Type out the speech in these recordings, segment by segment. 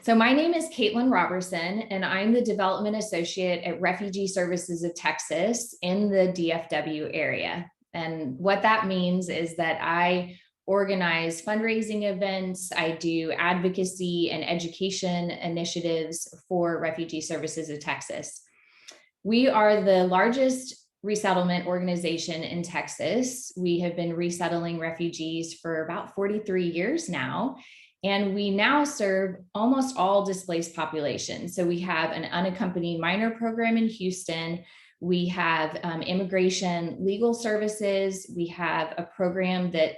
So my name is Kaitlin Roberson, and I'm the Development Associate at Refugee Services of Texas in the DFW area. And what that means is that I organize fundraising events, I do advocacy and education initiatives for Refugee Services of Texas. We are the largest resettlement organization in Texas. We have been resettling refugees for about 43 years now. And we now serve almost all displaced populations. So we have an unaccompanied minor program in Houston. We have immigration legal services. We have a program that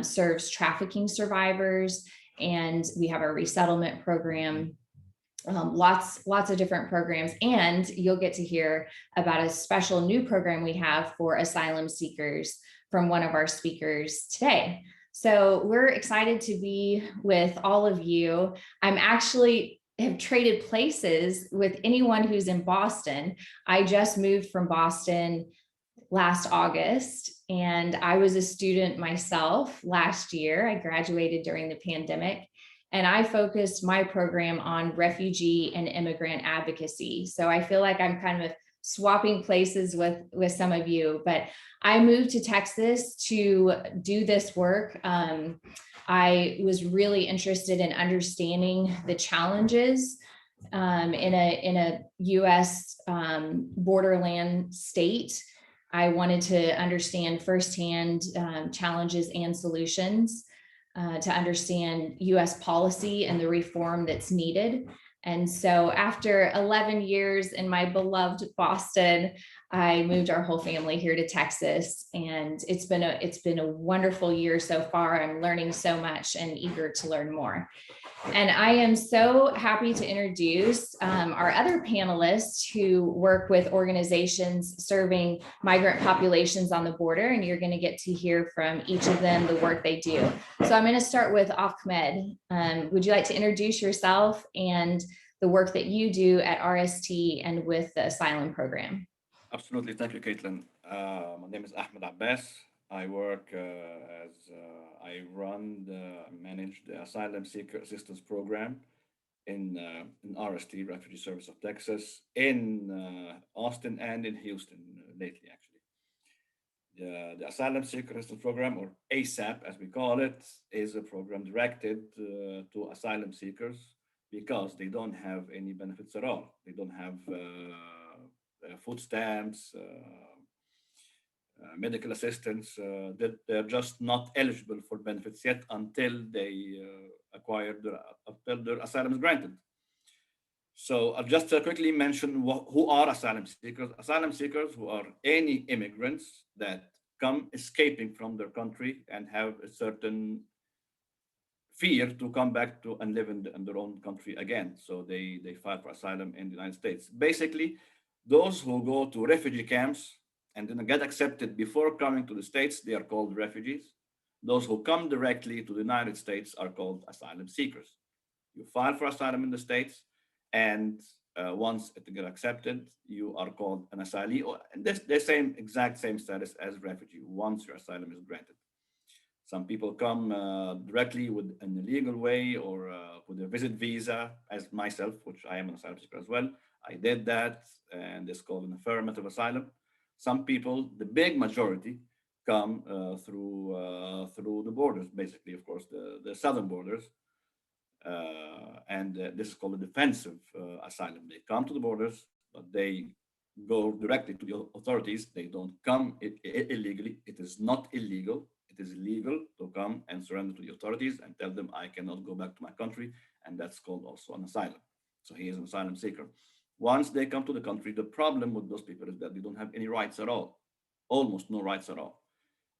serves trafficking survivors. And we have our resettlement program. Lots of different programs. And you'll get to hear about a special new program we have for asylum seekers from one of our speakers today. So we're excited to be with all of you. I'm actually have traded places with anyone who's in Boston. I just moved from Boston last August, and I was a student myself last year. I graduated during the pandemic, and I focused my program on refugee and immigrant advocacy. So I feel like I'm kind of swapping places with some of you, but I moved to Texas to do this work. I was really interested in understanding the challenges in a US borderland state. I wanted to understand firsthand challenges and solutions, to understand US policy and the reform that's needed. And so after 11 years in my beloved Boston, I moved our whole family here to Texas, and it's been a wonderful year so far. I'm learning so much and eager to learn more. And I am so happy to introduce our other panelists who work with organizations serving migrant populations on the border, and you're going to get to hear from each of them the work they do. So I'm going to start with Ahmed. Would you like to introduce yourself and the work that you do at RST and with the Asylum program? Absolutely. Thank you, Kaitlin. My name is Ahmed Abbas. I work I manage the Asylum Seeker Assistance Program in RST, Refugee Service of Texas, in Austin and in Houston lately, actually. The Asylum Seeker Assistance Program, or ASAP as we call it, is a program directed to asylum seekers because they don't have any benefits at all. They don't have food stamps, medical assistance, that they're just not eligible for benefits yet until they until their asylum is granted. So I'll just quickly mention who are asylum seekers. Asylum seekers who are any immigrants that come escaping from their country and have a certain fear to come back to and live in their own country again. So they file for asylum in the United States. Basically, those who go to refugee camps and then get accepted before coming to the States, they are called refugees. Those who come directly to the United States are called asylum seekers. You file for asylum in the States, and once it gets accepted, you are called an asylee, or the exact same status as refugee once your asylum is granted. Some people come directly with an illegal way or with a visit visa, as myself, which I am an asylum seeker as well. I did that, and it's called an affirmative asylum. Some people, the big majority, come through the borders, basically, of course, the southern borders, and this is called a defensive asylum. They come to the borders, but they go directly to the authorities. They don't come illegally. It is not illegal. It is legal to come and surrender to the authorities and tell them I cannot go back to my country, and that's called also an asylum. So he is an asylum seeker. Once they come to the country, the problem with those people is that they don't have any rights at all, almost no rights at all.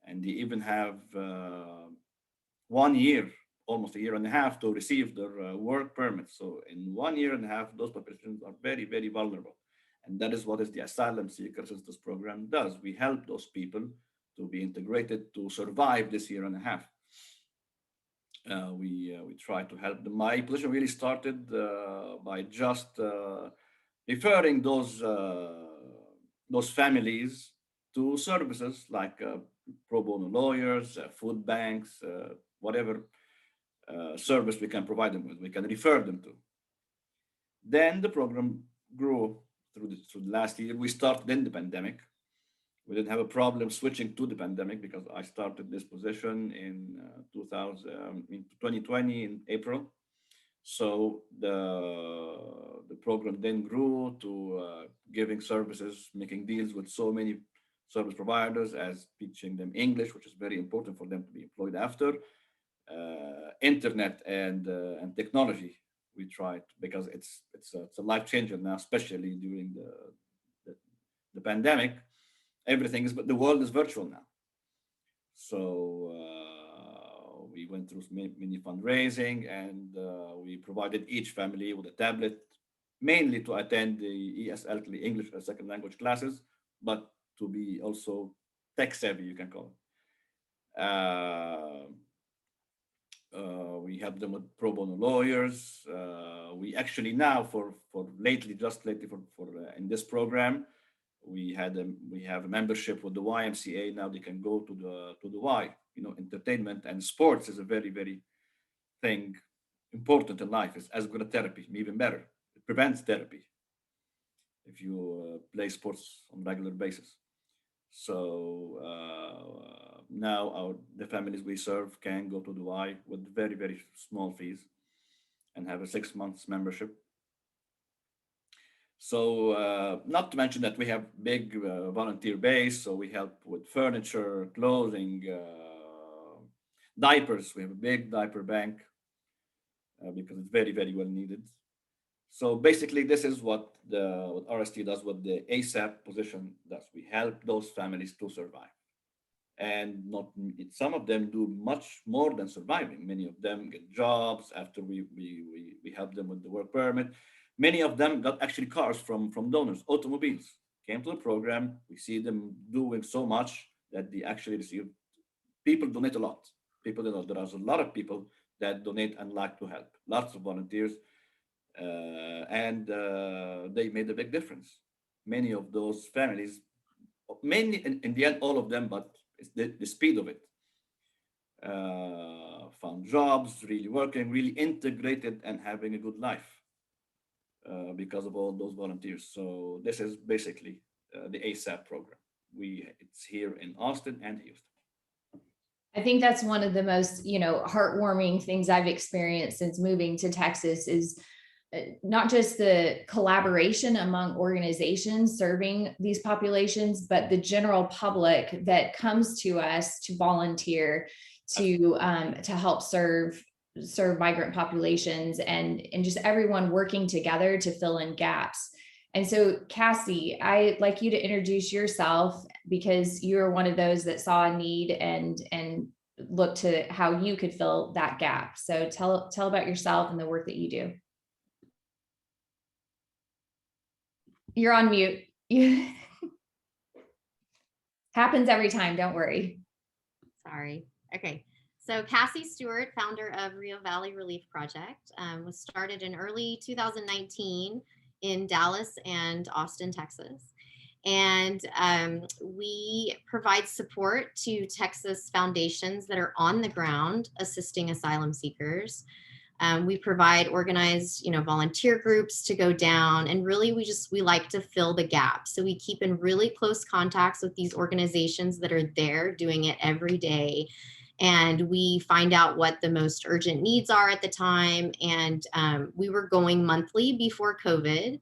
And they even have 1 year, almost a year and a half to receive their work permits. So in 1 year and a half, those populations are very, very vulnerable. And that is what is the Asylum Seeker Assistance Program does. We help those people to be integrated to survive this year and a half. We try to help them. My position really started by just referring those families to services like pro bono lawyers, food banks, whatever service we can provide them with, we can refer them to. Then the program grew through the last year. We started in the pandemic. We didn't have a problem switching to the pandemic because I started this position in 2020 in April. So the program then grew to giving services, making deals with so many service providers as teaching them English, which is very important for them to be employed after. Internet and technology. We tried because it's a life changer now, especially during the, the pandemic. Everything is, but the world is virtual now. So we went through many fundraising, and we provided each family with a tablet, mainly to attend the ESL, the English as second language classes, but to be also tech savvy, you can call it. We help them with pro bono lawyers. We actually now just lately for in this program, we have a membership with the YMCA. Now they can go to the Y. Entertainment and sports is a very thing important in life. It's as good as therapy, even better. It prevents therapy if you play sports on a regular basis. So now the families we serve can go to the Y with very small fees and have a 6 months membership. So not to mention that we have big volunteer base, so we help with furniture, clothing, diapers. We have a big diaper bank because it's very well needed. So basically, this is what RST does, what the ASAP position does. We help those families to survive, and some of them do much more than surviving. Many of them get jobs after we help them with the work permit. Many of them got actually cars from donors, automobiles came to the program. We see them doing so much that they actually receive. People donate a lot. People donate. There are a lot of people that donate and like to help. Lots of volunteers. And they made a big difference. Many of those families, mainly in the end, all of them, but it's the speed of it. Found jobs, really working, really integrated, and having a good life because of all those volunteers. So this is basically the ASAP program. It's here in Austin and Houston. I think that's one of the most, heartwarming things I've experienced since moving to Texas is not just the collaboration among organizations serving these populations, but the general public that comes to us to volunteer to help serve migrant populations and just everyone working together to fill in gaps. And so, Cassie, I'd like you to introduce yourself because you're one of those that saw a need and looked to how you could fill that gap. So tell about yourself and the work that you do. You're on mute. Happens every time, don't worry. Sorry. Okay. So Cassie Stewart, founder of Rio Valley Relief Project, was started in early 2019 in Dallas and Austin, Texas. And we provide support to Texas foundations that are on the ground assisting asylum seekers. We provide organized, volunteer groups to go down, and really we like to fill the gap. So we keep in really close contacts with these organizations that are there doing it every day. And we find out what the most urgent needs are at the time. And we were going monthly before COVID,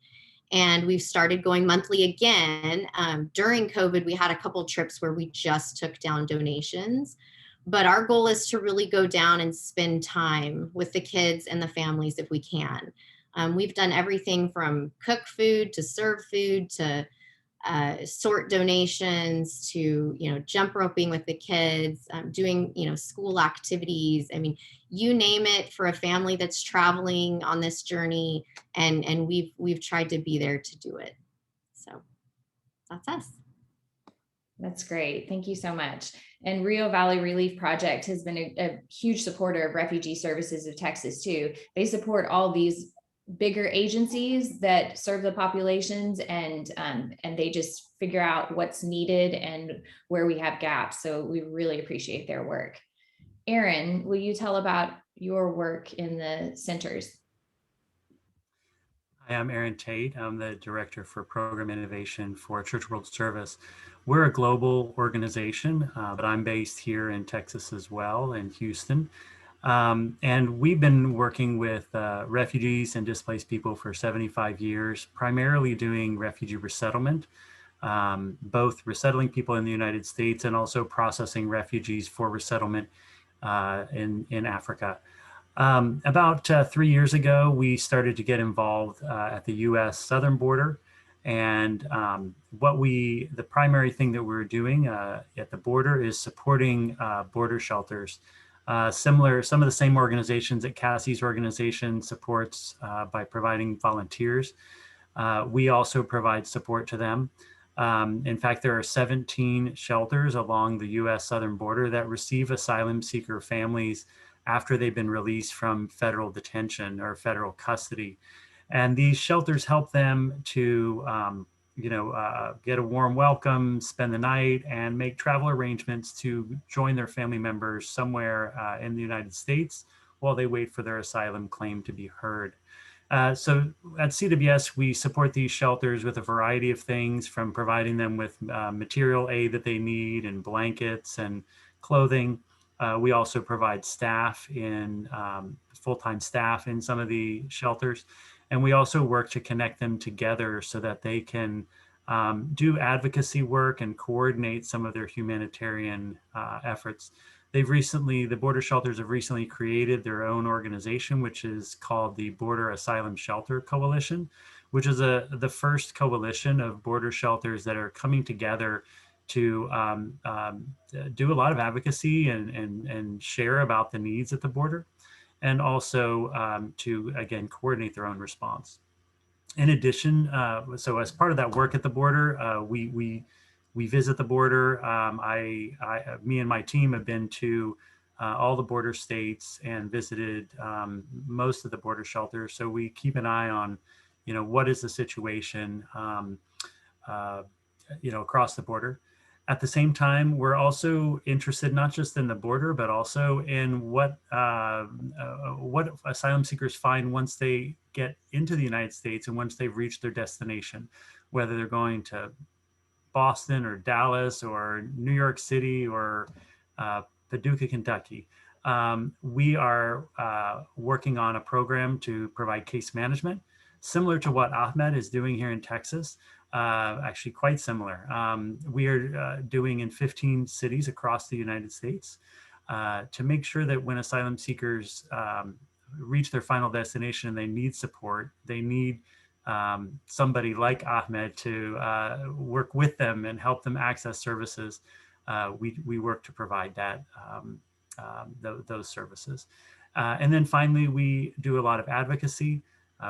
and we've started going monthly again. During COVID, we had a couple trips where we just took down donations. But our goal is to really go down and spend time with the kids and the families if we can. We've done everything from cook food to serve food to sort donations to, jump roping with the kids, doing, school activities. I mean, you name it for a family that's traveling on this journey, and we've tried to be there to do it. So that's us. That's great. Thank you so much. And Rio Valley Relief Project has been a huge supporter of Refugee Services of Texas too. They support all these bigger agencies that serve the populations, and they just figure out what's needed and where we have gaps. So we really appreciate their work. Aaron, will you tell about your work in the centers? Hi, I'm Tate. I'm the Director for Program Innovation for Church World Service. We're a global organization, but I'm based here in Texas as well, in Houston. And we've been working with refugees and displaced people for 75 years, primarily doing refugee resettlement, both resettling people in the United States and also processing refugees for resettlement in Africa. About 3 years ago, we started to get involved at the U.S. southern border. And the primary thing that we're doing at the border is supporting border shelters. Some of the same organizations that Cassie's organization supports by providing volunteers. We also provide support to them. In fact, there are 17 shelters along the U.S. southern border that receive asylum seeker families after they've been released from federal detention or federal custody. And these shelters help them to, get a warm welcome, spend the night, and make travel arrangements to join their family members somewhere in the United States while they wait for their asylum claim to be heard. So at CWS, we support these shelters with a variety of things, from providing them with material aid that they need and blankets and clothing. We also provide staff in full-time staff in some of the shelters. And we also work to connect them together so that they can do advocacy work and coordinate some of their humanitarian efforts. The border shelters have recently created their own organization, which is called the Border Asylum Shelter Coalition, which is the first coalition of border shelters that are coming together to do a lot of advocacy and share about the needs at the border, and also to, again, coordinate their own response. In addition, so as part of that work at the border, we visit the border. Me and my team have been to all the border states and visited most of the border shelters. So we keep an eye on, what is the situation, across the border. At the same time, we're also interested not just in the border, but also in what asylum seekers find once they get into the United States and once they've reached their destination, whether they're going to Boston or Dallas or New York City or Paducah, Kentucky. We are working on a program to provide case management, similar to what Ahmed is doing here in Texas. Actually quite similar. We are doing in 15 cities across the United States to make sure that when asylum seekers reach their final destination and they need support, they need somebody like Ahmed to work with them and help them access services. We work to provide that those services. And then finally, we do a lot of advocacy.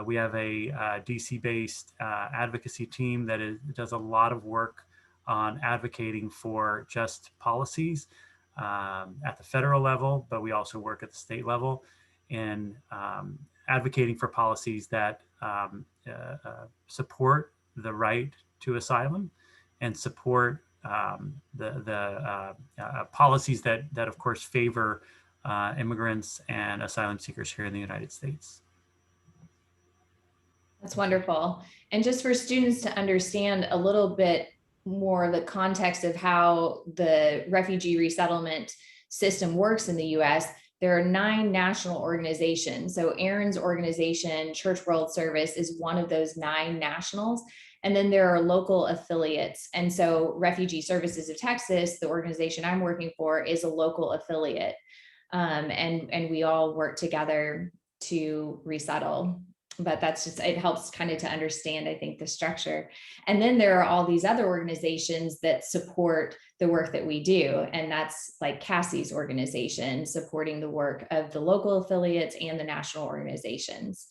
We have a DC-based advocacy team that does a lot of work on advocating for just policies at the federal level, but we also work at the state level in advocating for policies that support the right to asylum and support the policies that of course favor immigrants and asylum seekers here in the United States. That's wonderful. And just for students to understand a little bit more the context of how the refugee resettlement system works in the US, there are 9 national organizations. So Aaron's organization, Church World Service, is one of those 9 nationals. And then there are local affiliates. And so Refugee Services of Texas, the organization I'm working for, is a local affiliate. And we all work together to resettle. But that's just, it helps kind of to understand, I think, the structure. And then there are all these other organizations that support the work that we do. And that's like Cassie's organization, supporting the work of the local affiliates and the national organizations.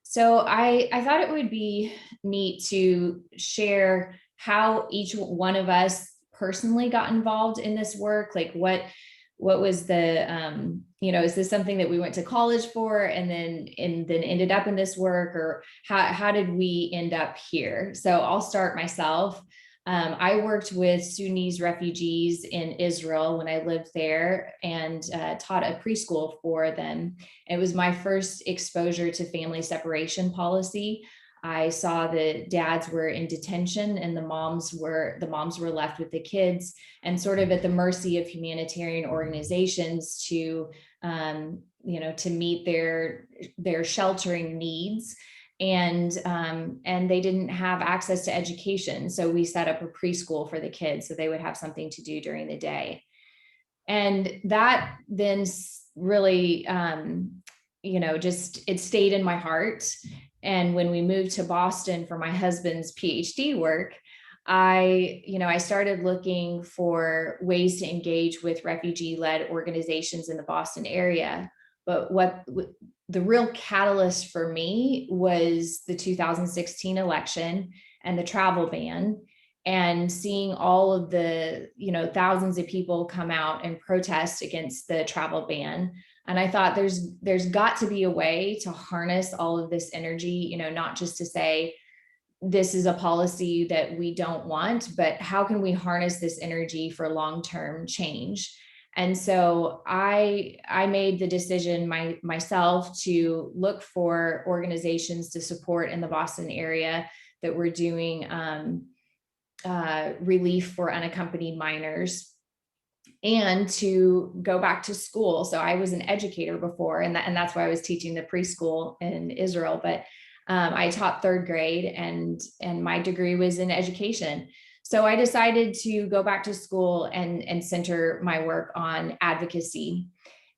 So I thought it would be neat to share how each one of us personally got involved in this work. Like what was the, is this something that we went to college for and then ended up in this work, or how did we end up here? So I'll start myself. I worked with Sudanese refugees in Israel when I lived there and taught a preschool for them. It was my first exposure to family separation policy. I saw the dads were in detention and the moms were left with the kids and sort of at the mercy of humanitarian organizations to, to meet their sheltering needs. And they didn't have access to education. So we set up a preschool for the kids so they would have something to do during the day. And that then really, it stayed in my heart. And when we moved to Boston for my husband's PhD work, I started looking for ways to engage with refugee-led organizations in the Boston area. But what the real catalyst for me was the 2016 election and the travel ban, and seeing all of the, thousands of people come out and protest against the travel ban. And I thought there's got to be a way to harness all of this energy, not just to say, this is a policy that we don't want, but how can we harness this energy for long-term change? And so I made the decision myself to look for organizations to support in the Boston area that were doing relief for unaccompanied minors, and to go back to school. So I was an educator before, and that's why I was teaching the preschool in Israel, but I taught third grade, and my degree was in education. So I decided to go back to school and center my work on advocacy.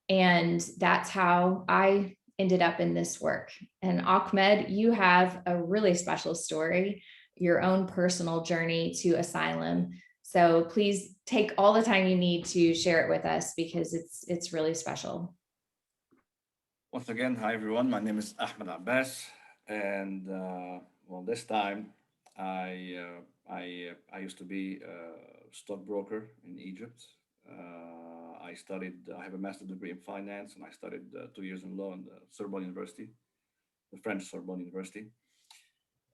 And that's how I ended up in this work. And Ahmed, you have a really special story, your own personal journey to Asylum. So please take all the time you need to share it with us, because it's really special. Once again, hi everyone. My name is Ahmed Abbas, and this time I used to be a stockbroker in Egypt. I have a master's degree in finance, and I studied 2 years in law in the Sorbonne University, the French Sorbonne University.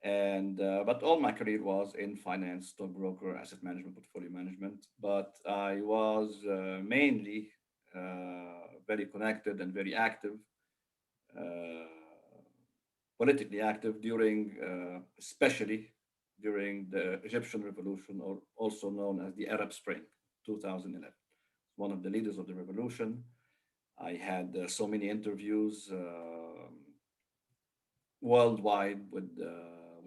And but all my career was in finance, stockbroker, asset management, portfolio management. But I was mainly very connected and very active, politically active during, especially during the Egyptian Revolution, or also known as the Arab Spring, 2011. One of the leaders of the revolution. I had so many interviews worldwide with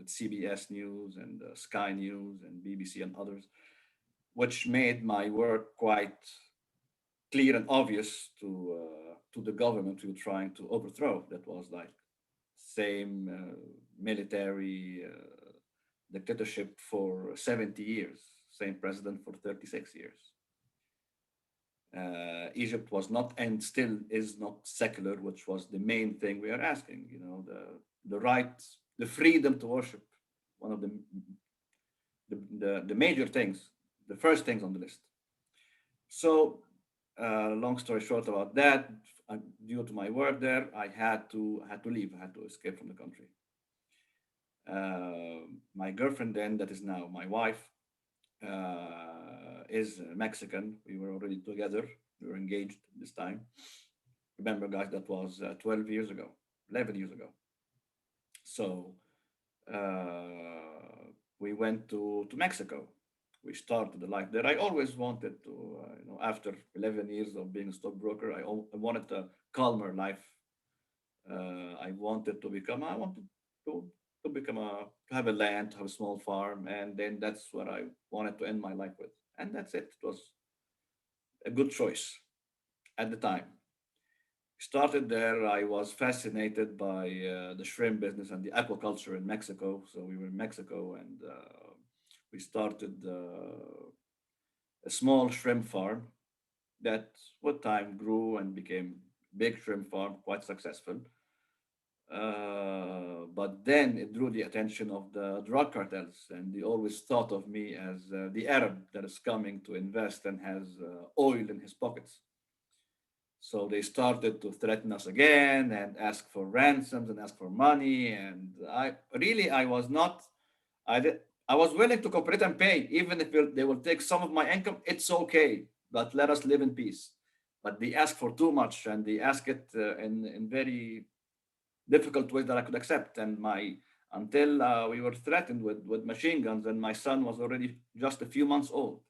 CBS News and Sky News and BBC and others, which made my work quite clear and obvious to the government we were trying to overthrow. That was like same military dictatorship for 70 years, same president for 36 years. Egypt was not, and still is not, secular, which was the main thing we are asking. The right, the freedom to worship, one of the major things, the first things on the list. So, long story short about that, due to my work there, I had to leave. I had to escape from the country. My girlfriend then, that is now my wife, is Mexican. We were already together. We were engaged this time. Remember, guys, that was 12 years ago, 11 years ago. So we went to Mexico. We started the life there. I always wanted to, after 11 years of being a stockbroker, I wanted a calmer life. I wanted to have a land, to have a small farm, and then that's what I wanted to end my life with. And that's it. It was a good choice at the time. Started there. I was fascinated by the shrimp business and the aquaculture in Mexico. So we were in Mexico, and we started a small shrimp farm that with time grew and became big shrimp farm, quite successful. But then it drew the attention of the drug cartels, and they always thought of me as the Arab that is coming to invest and has oil in his pockets. So they started to threaten us again and ask for ransoms and ask for money. And I was willing to cooperate and pay, even if they will take some of my income. It's okay, but let us live in peace. But they asked for too much, and they asked it in very difficult ways that I could accept. And until we were threatened with machine guns, and my son was already just a few months old.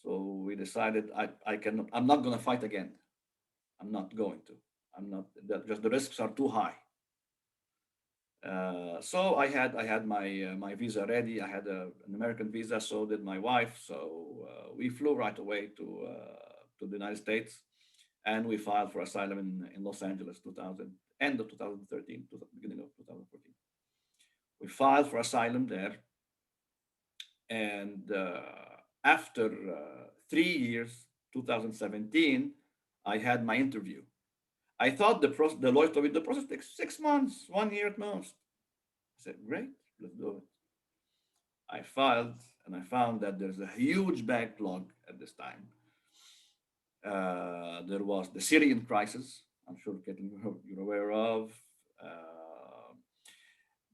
So we decided I'm not going to fight again. I'm not going to. I'm not. Just the risks are too high. So I had my visa ready. I had an American visa. So did my wife. So we flew right away to the United States, and we filed for asylum in Los Angeles, end of 2013, beginning of 2014. We filed for asylum there, and after 3 years, 2017, I had my interview. I thought the lawyer told me the process takes 6 months, 1 year at most. I said, great, let's do it. I filed, and I found that there's a huge backlog at this time. There was the Syrian crisis, I'm sure Kaitlin, you're aware of,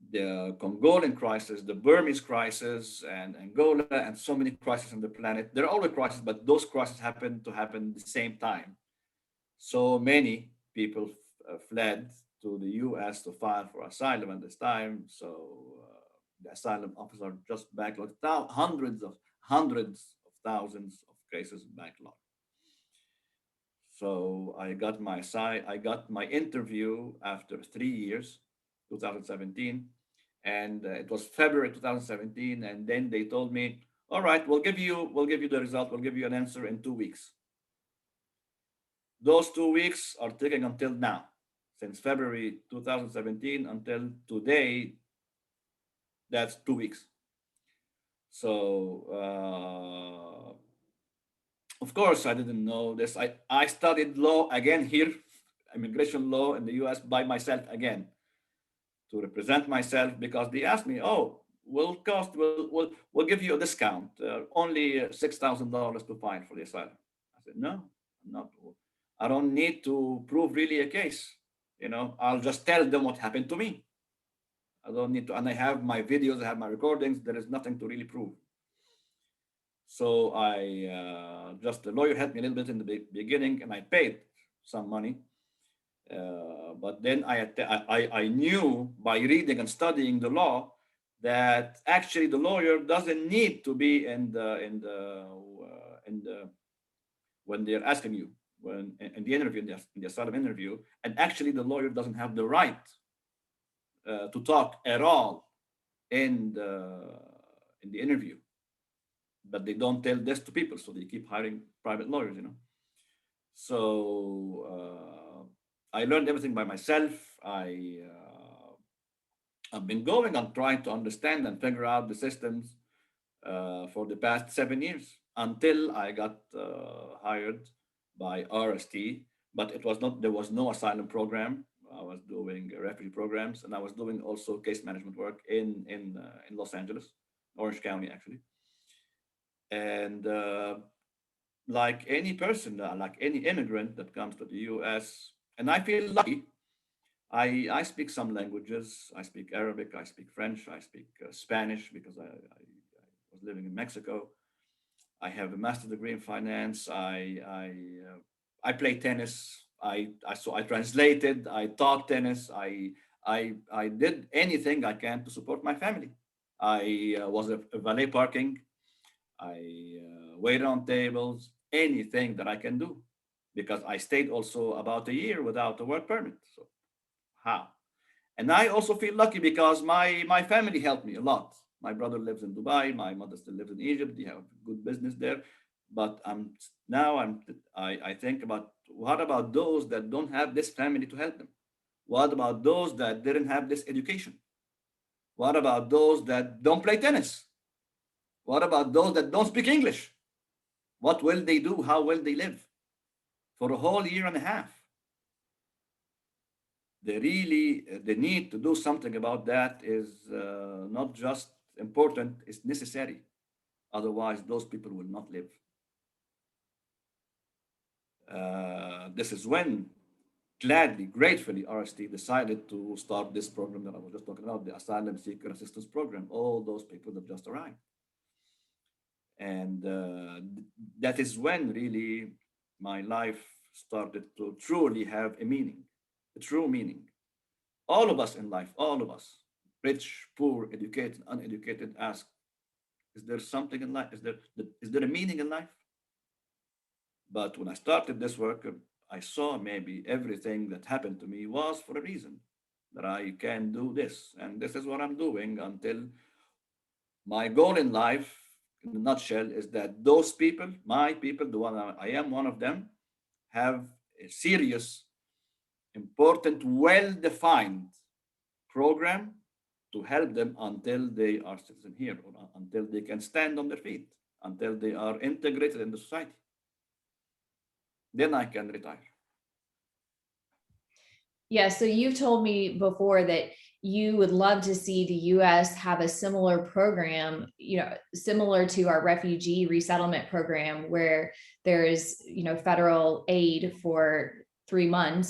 the Congolian crisis, the Burmese crisis, and Angola, and so many crises on the planet. There are always crises, but those crises happen to happen at the same time. So many people fled to the US to file for asylum at this time. So the asylum office are just backlogged, hundreds of thousands of cases backlogged. So I got my interview after 3 years, 2017, and it was February 2017. And then they told me, "All right, we'll give you the result. We'll give you an answer in 2 weeks." Those 2 weeks are taking until now, since February 2017 until today. That's 2 weeks. So. Of course, I didn't know this. I studied law again here, immigration law in the US by myself again to represent myself, because they asked me, "Oh, we'll we'll give you a discount, only $6,000 to file for the asylum." I said, "No, I'm not. I don't need to prove really a case. I'll just tell them what happened to me. I don't need to, and I have my videos, I have my recordings. There is nothing to really prove." So the lawyer helped me a little bit in the beginning, and I paid some money. But then I knew by reading and studying the law that actually the lawyer doesn't need to be in the when they're asking you, when in the interview, in the asylum interview, and actually the lawyer doesn't have the right to talk at all in the interview. But they don't tell this to people, so they keep hiring private lawyers. So I learned everything by myself. I've been going on trying to understand and figure out the systems for the past 7 years, until I got hired by RST. But there was no asylum program. I was doing refugee programs, and I was doing also case management work in Los Angeles, Orange County, actually. And like any person, like any immigrant that comes to the US, and I feel lucky. I speak some languages. I speak Arabic, I speak French, I speak Spanish, because I was living in Mexico. I have a master's degree in finance. I play tennis. So I translated. I taught tennis. I did anything I can to support my family. I was a valet parking. I waited on tables, anything that I can do, because I stayed also about a year without a work permit. So how? And I also feel lucky because my family helped me a lot. My brother lives in Dubai. My mother still lives in Egypt. They have good business there. But I think about, what about those that don't have this family to help them? What about those that didn't have this education? What about those that don't play tennis? What about those that don't speak English? What will they do? How will they live for a whole year and a half? The need to do something about that is not just important, it's necessary. Otherwise, those people will not live. This is when, gladly, gratefully, RST decided to start this program that I was just talking about, the Asylum Seeker Assistance Program, all those people that just arrived. And that is when really my life started to truly have a meaning, a true meaning. All of us in life, all of us, rich, poor, educated, uneducated, ask, is there something in life? Is there a meaning in life? But when I started this work, I saw maybe everything that happened to me was for a reason, that I can do this. And this is what I'm doing until my goal in life, in a nutshell, is that those people, my people, the one I am one of them, have a serious, important, well-defined program to help them until they are citizen here, or until they can stand on their feet, until they are integrated in the society. Then I can retire. Yeah, so you've told me before that you would love to see the US have a similar program, similar to our refugee resettlement program, where there is, federal aid for 3 months,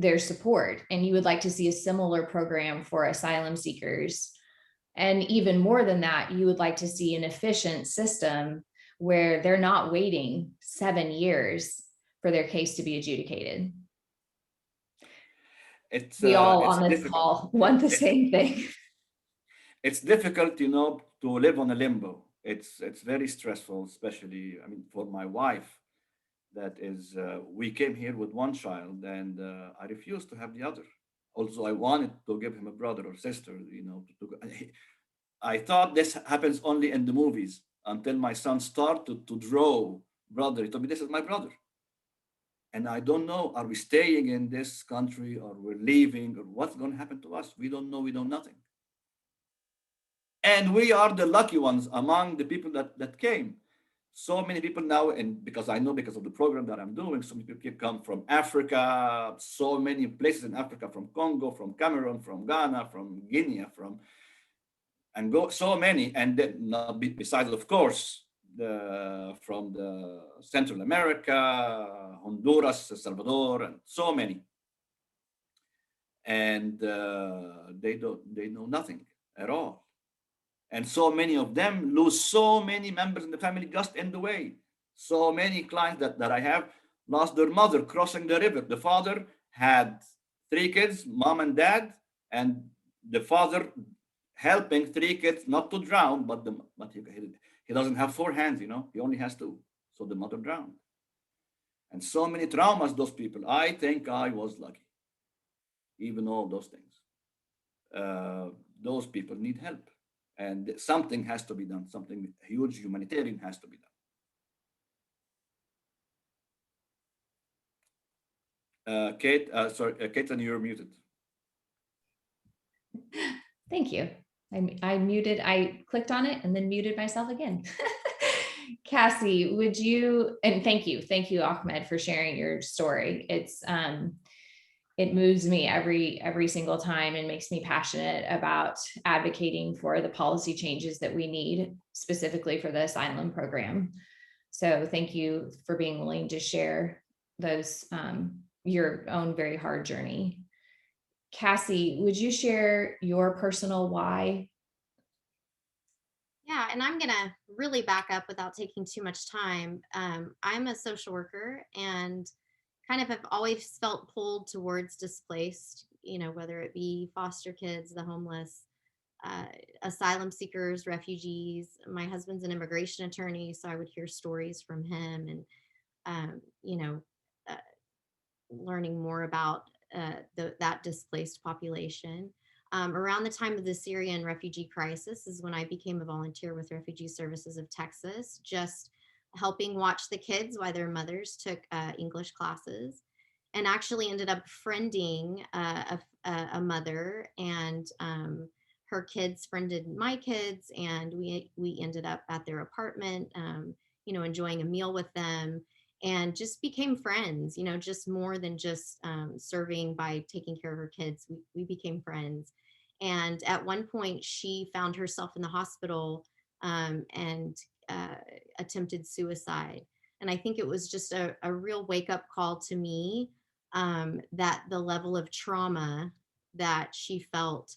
their support, and you would like to see a similar program for asylum seekers. And even more than that, you would like to see an efficient system where they're not waiting 7 years for their case to be adjudicated. We all on this difficult. call want the same thing. It's difficult, to live on a limbo. It's very stressful, especially, I mean, for my wife. That is, we came here with one child, and I refused to have the other. Also, I wanted to give him a brother or sister. I thought this happens only in the movies until my son started to draw brother. He told me, "This is my brother." And I don't know, are we staying in this country or we're leaving, or what's going to happen to us? We don't know. We know nothing. And we are the lucky ones among the people that came. So many people now, and because I know, because of the program that I'm doing, so many people come from Africa, so many places in Africa, from Congo, from Cameroon, from Ghana, from Guinea, from Angola, so many. And then, not besides, of course, from the Central America, Honduras, El Salvador, and so many. And they know nothing at all. And so many of them lose so many members in the family just in the way. So many clients that I have lost their mother crossing the river. The father had 3 kids, mom and dad, and the father helping 3 kids not to drown, but he doesn't have 4 hands, he only has 2. So the mother drowned. And so many traumas, those people. I think I was lucky, even all those things. Those people need help. And something has to be done. Something huge humanitarian has to be done. Kaitlin, you're muted. Thank you. I clicked on it and then muted myself again. Cassie, would you, and thank you, Ahmed, for sharing your story. It moves me every single time and makes me passionate about advocating for the policy changes that we need, specifically for the asylum program. So thank you for being willing to share those, your own very hard journey. Cassie, would you share your personal why? Yeah, and I'm gonna really back up without taking too much time. I'm a social worker and kind of have always felt pulled towards displaced, whether it be foster kids, the homeless, asylum seekers, refugees. My husband's an immigration attorney, so I would hear stories from him and, uh, learning more about that displaced population. Around the time of the Syrian refugee crisis is when I became a volunteer with Refugee Services of Texas, just helping watch the kids while their mothers took English classes, and actually ended up befriending a mother, and her kids friended my kids, and we ended up at their apartment, enjoying a meal with them, and just became friends, just more than just serving by taking care of her kids. We became friends. And at one point, she found herself in the hospital and attempted suicide. And I think it was just a real wake-up call to me, that the level of trauma that she felt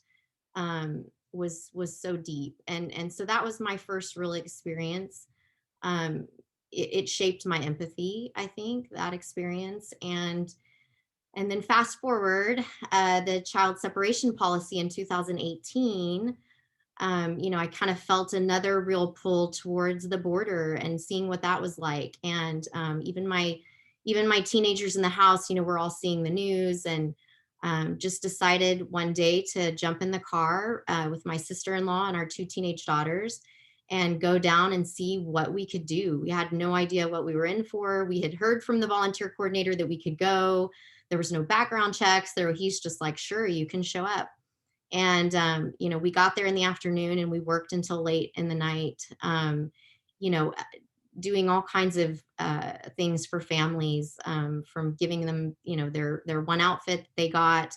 was so deep. And so that was my first real experience. It shaped my empathy, I think, that experience. And And then fast forward, the child separation policy in 2018, I kind of felt another real pull towards the border and seeing what that was like. And even my teenagers in the house, we're all seeing the news, and just decided one day to jump in the car with my sister-in-law and our 2 teenage daughters and go down and see what we could do. We had no idea what we were in for. We had heard from the volunteer coordinator that we could go. There was no background checks. He's just like, sure, you can show up. And, we got there in the afternoon and we worked until late in the night, you know, doing all kinds of things for families, from giving them, their one outfit they got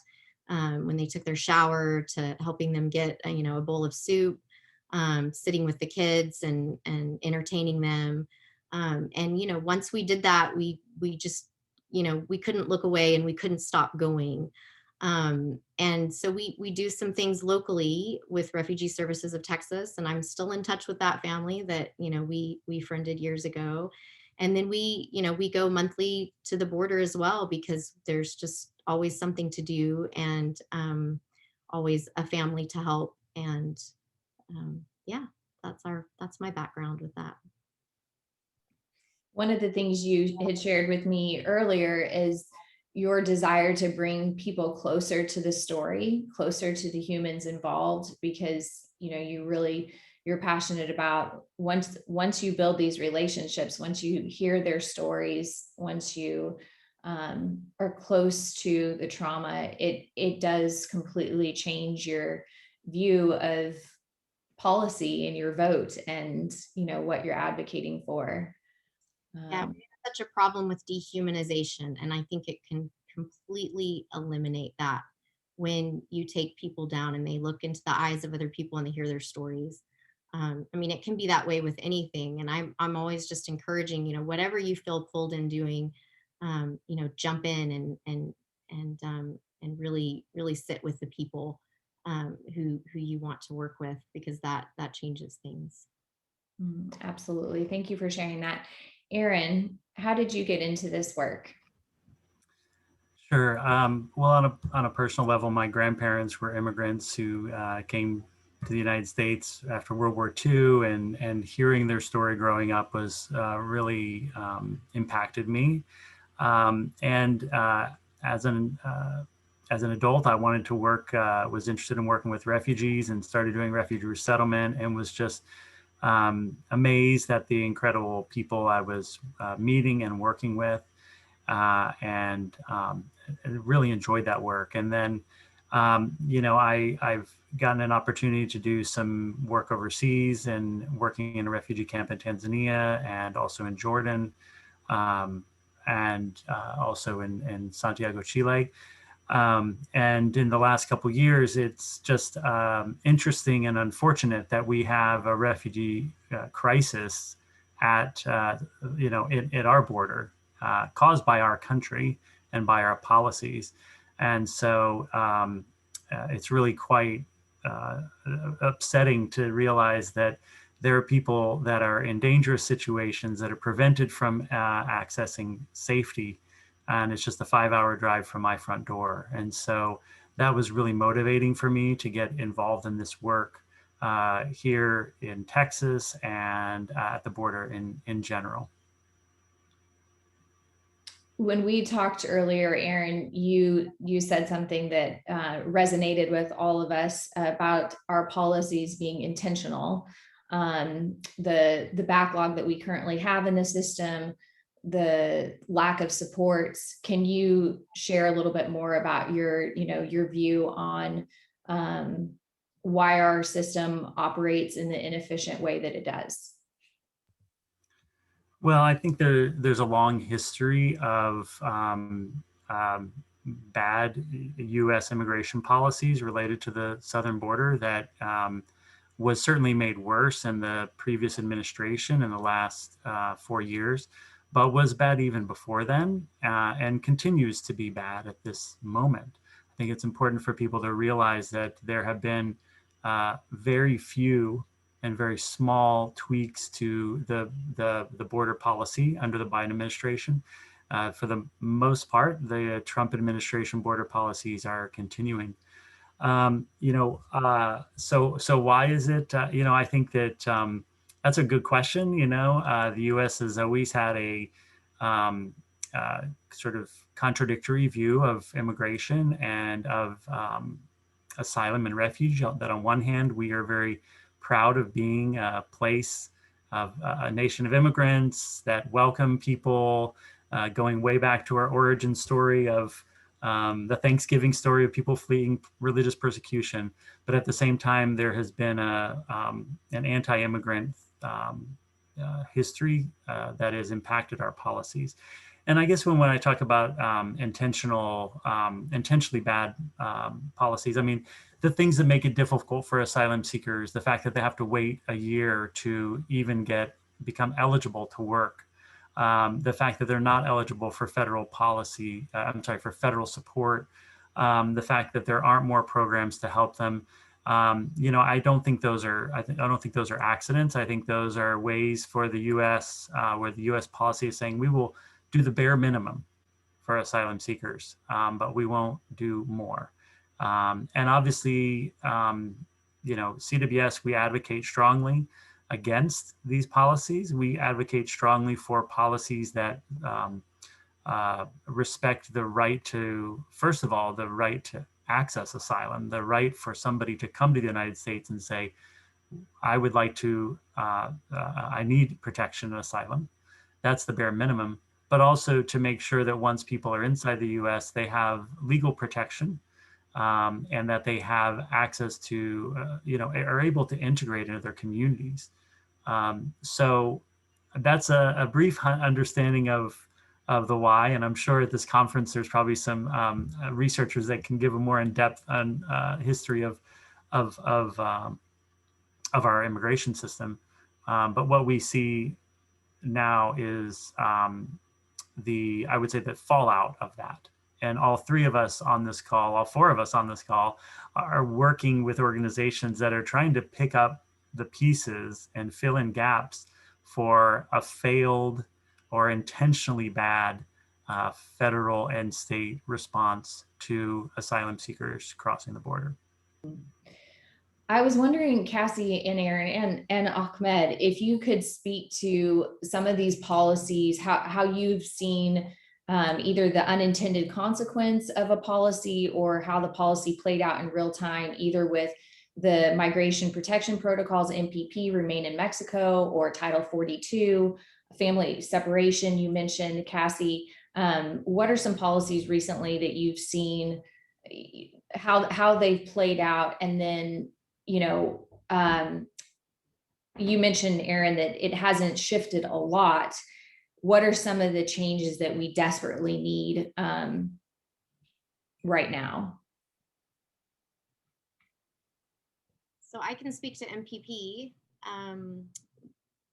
when they took their shower, to helping them get, a bowl of soup, sitting with the kids and entertaining them. And once we did that, we just, we couldn't look away and we couldn't stop going. And so we do some things locally with Refugee Services of Texas, and I'm still in touch with that family that, we friended years ago. And then we go monthly to the border as well, because there's just always something to do, and always a family to help. And yeah, that's my background with that. One of the things you had shared with me earlier is your desire to bring people closer to the story, closer to the humans involved, because you're passionate about once you build these relationships, once you hear their stories, once you are close to the trauma, it does completely change your view of policy and your vote and what you're advocating for. Yeah, we have such a problem with dehumanization, and I think it can completely eliminate that when you take people down and they look into the eyes of other people and they hear their stories. It can be that way with anything, and I'm always just encouraging, whatever you feel pulled in doing, jump in and really sit with the people who you want to work with, because that changes things. Absolutely. Thank you for sharing that. Aaron, how did you get into this work? Sure. Well, on a personal level, my grandparents were immigrants who came to the United States after World War II, and hearing their story growing up was really impacted me. And as an adult, I wanted to work, was interested in working with refugees, and started doing refugee resettlement, and was just amazed at the incredible people I was meeting and working with, and really enjoyed that work. And then, I've gotten an opportunity to do some work overseas, and working in a refugee camp in Tanzania, and also in Jordan, and also in Santiago, Chile. And in the last couple of years, it's just interesting and unfortunate that we have a refugee crisis at our border, caused by our country and by our policies. And so it's really quite upsetting to realize that there are people that are in dangerous situations that are prevented from accessing safety, and it's just a 5-hour drive from my front door. And so that was really motivating for me to get involved in this work here in Texas and at the border in general. When we talked earlier, Aaron, you said something that resonated with all of us about our policies being intentional. The backlog that we currently have in the system, the lack of supports. Can you share a little bit more about your view on why our system operates in the inefficient way that it does? Well, I think there's a long history of bad U.S. immigration policies related to the southern border that was certainly made worse in the previous administration in the last 4 years, but was bad even before then, and continues to be bad at this moment. I think it's important for people to realize that there have been very few and very small tweaks to the border policy under the Biden administration For the most part, the Trump administration border policies are continuing. So why is it? I think that that's a good question. The U.S. has always had a sort of contradictory view of immigration and of asylum and refuge. That on one hand, we are very proud of being a place of a nation of immigrants that welcome people, going way back to our origin story of the Thanksgiving story of people fleeing religious persecution. But at the same time, there has been an anti-immigrant history that has impacted our policies. And I guess when I talk about intentionally bad policies, I mean, the things that make it difficult for asylum seekers, the fact that they have to wait a year to even become eligible to work, the fact that they're not eligible for federal policy, for federal support, the fact that there aren't more programs to help them. I don't think those are. I don't think those are accidents. I think those are ways for the U.S. Where the U.S. policy is saying we will do the bare minimum for asylum seekers, but we won't do more. And obviously, CWS, we advocate strongly against these policies. We advocate strongly for policies that respect the right to, first of all, the right to access asylum, the right for somebody to come to the United States and say, I would like to, I need protection and asylum. That's the bare minimum. But also to make sure that once people are inside the US, they have legal protection, and that they have access to, are able to integrate into their communities. So that's a brief understanding of the why. And I'm sure at this conference, there's probably some researchers that can give a more in-depth history of our immigration system. But what we see now is I would say the fallout of that. And all three of us on this call, all four of us on this call, are working with organizations that are trying to pick up the pieces and fill in gaps for a failed or intentionally bad federal and state response to asylum seekers crossing the border. I was wondering, Cassie and Aaron and Ahmed, if you could speak to some of these policies, how you've seen either the unintended consequence of a policy or how the policy played out in real time, either with the Migration Protection Protocols, MPP, remain in Mexico, or Title 42, family separation, you mentioned, Cassie. What are some policies recently that you've seen, how they've played out? And then, you mentioned, Aaron, that it hasn't shifted a lot. What are some of the changes that we desperately need right now? So I can speak to MPP.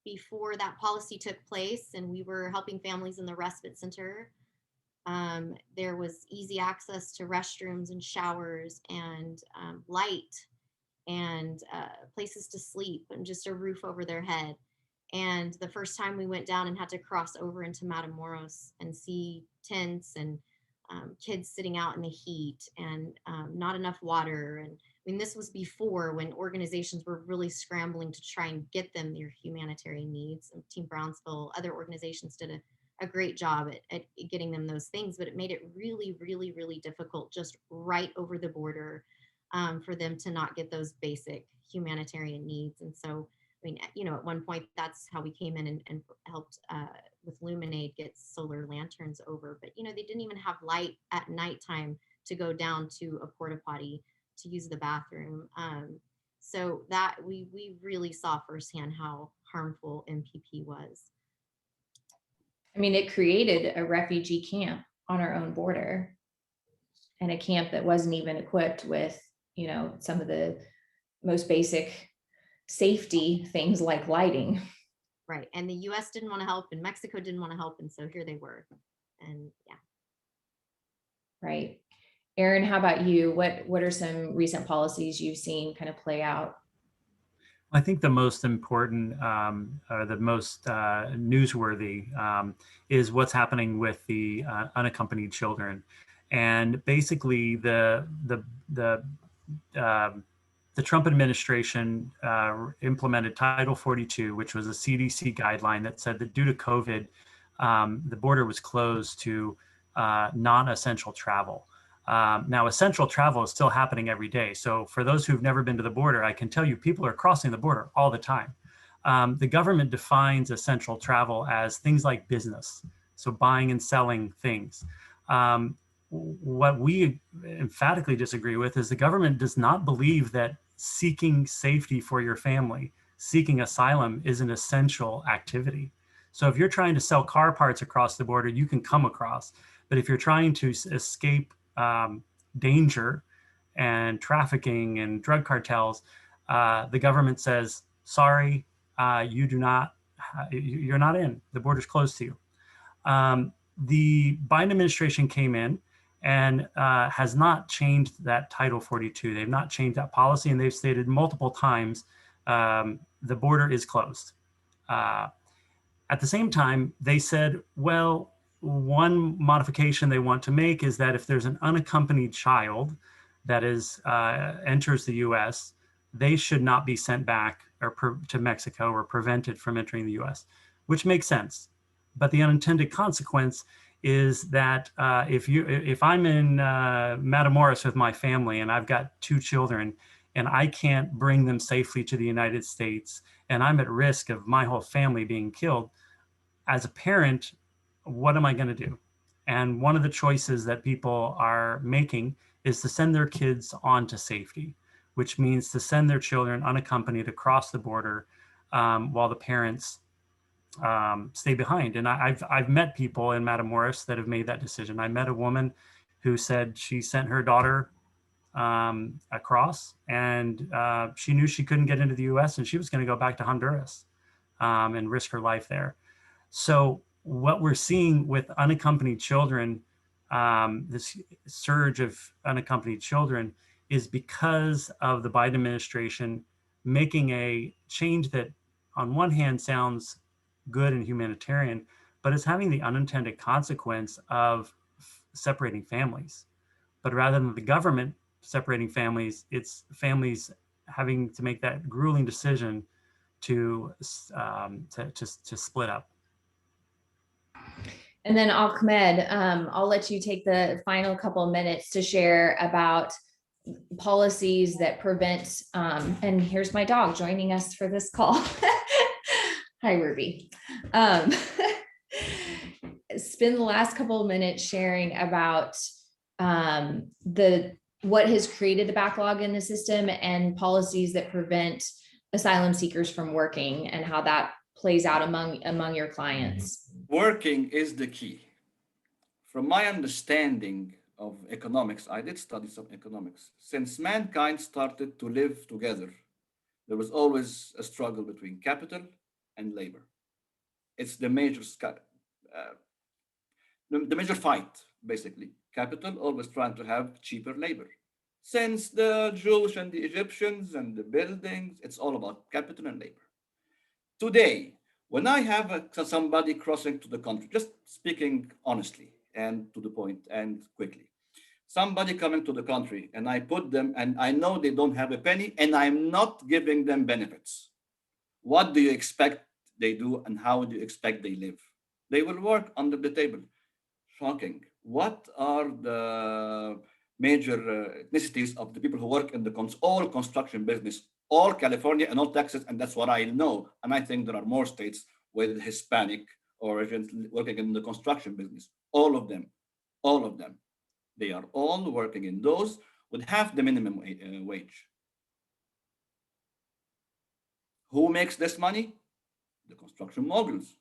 Before that policy took place and we were helping families in the respite center, there was easy access to restrooms and showers and light and places to sleep and just a roof over their head. And the first time we went down and had to cross over into Matamoros and see tents and kids sitting out in the heat and not enough water. And I mean, this was before when organizations were really scrambling to try and get them their humanitarian needs. And Team Brownsville, other organizations did a great job at getting them those things, but it made it really, really, really difficult just right over the border for them to not get those basic humanitarian needs. And so, I mean, at one point, that's how we came in and helped with Luminade get solar lanterns over. But, they didn't even have light at nighttime to go down to a porta potty to use the bathroom. So that we really saw firsthand how harmful MPP was. I mean, it created a refugee camp on our own border, and a camp that wasn't even equipped with, some of the most basic safety things like lighting. Right. And the US didn't want to help and Mexico didn't want to help. And so here they were. And yeah. Right. Aaron, how about you? What are some recent policies you've seen kind of play out? I think the most important or the most newsworthy is what's happening with the unaccompanied children, and basically the Trump administration implemented Title 42, which was a CDC guideline that said that due to COVID, the border was closed to non-essential travel. Now, essential travel is still happening every day. So for those who've never been to the border, I can tell you people are crossing the border all the time. The government defines essential travel as things like business, so buying and selling things. What we emphatically disagree with is the government does not believe that seeking safety for your family, seeking asylum is an essential activity. So if you're trying to sell car parts across the border, you can come across. But if you're trying to escape danger and trafficking and drug cartels, the government says, sorry, you're not in, the border's closed to you. The Biden administration came in and has not changed that Title 42. They've not changed that policy, and they've stated multiple times the border is closed. At the same time, they said, well, one modification they want to make is that if there's an unaccompanied child that enters the U.S., they should not be sent back to Mexico or prevented from entering the U.S., which makes sense. But the unintended consequence is that if I'm in Matamoros with my family and I've got 2 children and I can't bring them safely to the United States and I'm at risk of my whole family being killed, as a parent, what am I going to do? And one of the choices that people are making is to send their kids on to safety, which means to send their children unaccompanied across the border while the parents stay behind. And I've met people in Matamoros that have made that decision. I met a woman who said she sent her daughter across, and she knew she couldn't get into the US and she was going to go back to Honduras and risk her life there. So what we're seeing with unaccompanied children, this surge of unaccompanied children, is because of the Biden administration making a change that on one hand sounds good and humanitarian, but is having the unintended consequence of separating families. But rather than the government separating families, it's families having to make that grueling decision to split up. And then Ahmed, I'll let you take the final couple of minutes to share about policies that prevent, and here's my dog joining us for this call. Hi, Ruby. Spend the last couple of minutes sharing about what has created the backlog in the system and policies that prevent asylum seekers from working and how that plays out among your clients. Working is the key. From my understanding of economics, I did study some economics. Since mankind started to live together, there was always a struggle between capital and labor. It's the major fight, basically. Capital always trying to have cheaper labor. Since the Jewish and the Egyptians and the buildings, it's all about capital and labor. Today, when I have somebody crossing to the country, just speaking honestly and to the point and quickly, somebody coming to the country and I put them and I know they don't have a penny and I'm not giving them benefits. What do you expect they do and how do you expect they live? They will work under the table. Shocking. What are the major ethnicities of the people who work in the all construction business, all California and all Texas? And that's what I know. And I think there are more states with Hispanic origins working in the construction business. All of them. They are all working in those with half the minimum wage. Who makes this money? The construction moguls.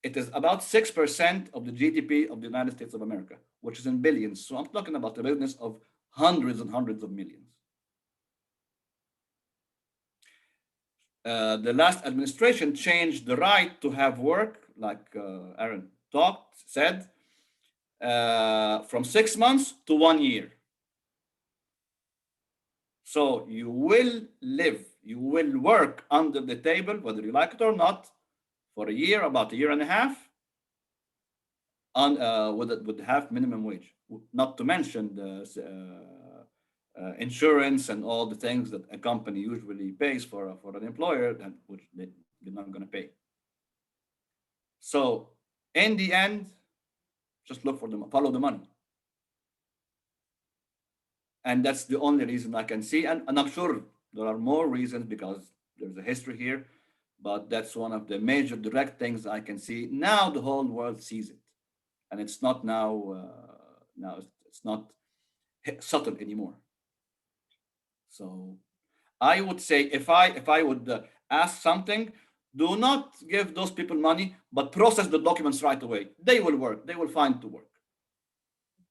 It is about 6% of the GDP of the United States of America, which is in billions. So I'm talking about a business of hundreds and hundreds of millions. The last administration changed the right to have work, like Aaron said, from 6 months to 1 year. So you will live, you will work under the table, whether you like it or not, for a year, about a year and a half, on with half minimum wage. Not to mention the insurance and all the things that a company usually pays for an employer, that which they're not going to pay. So in the end, just look for them, follow the money. And that's the only reason I can see. And I'm sure there are more reasons because there's a history here, but that's one of the major direct things I can see. Now the whole world sees it. And it's not now, it's not subtle anymore. So I would say if I would ask something, do not give those people money, but process the documents right away. They will work. They will find to work.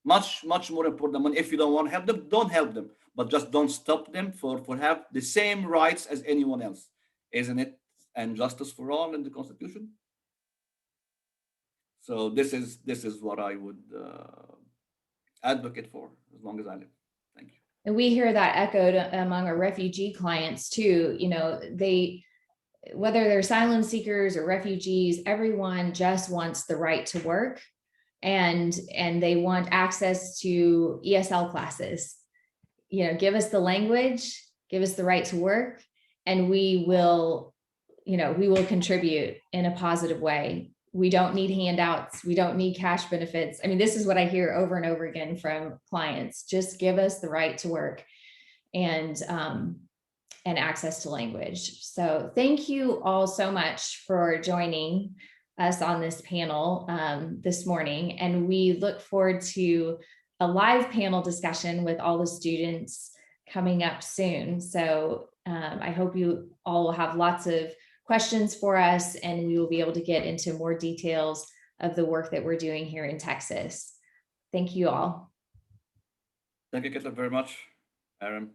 Much more important than money. If you don't want to help them, don't help them, but just don't stop them for have the same rights as anyone else. Isn't it? And justice for all in the Constitution. So this is what I would advocate for as long as I live. Thank you. And we hear that echoed among our refugee clients too. You know, whether they're asylum seekers or refugees, everyone just wants the right to work, and they want access to ESL classes. You know, give us the language, give us the right to work, and we will contribute in a positive way. We don't need handouts. We don't need cash benefits. I mean, this is what I hear over and over again from clients. Just give us the right to work and access to language. So thank you all so much for joining us on this panel this morning. And we look forward to a live panel discussion with all the students coming up soon. So I hope you all will have lots of questions for us, and we will be able to get into more details of the work that we're doing here in Texas. Thank you all. Thank you, Kaitlin, very much, Aaron.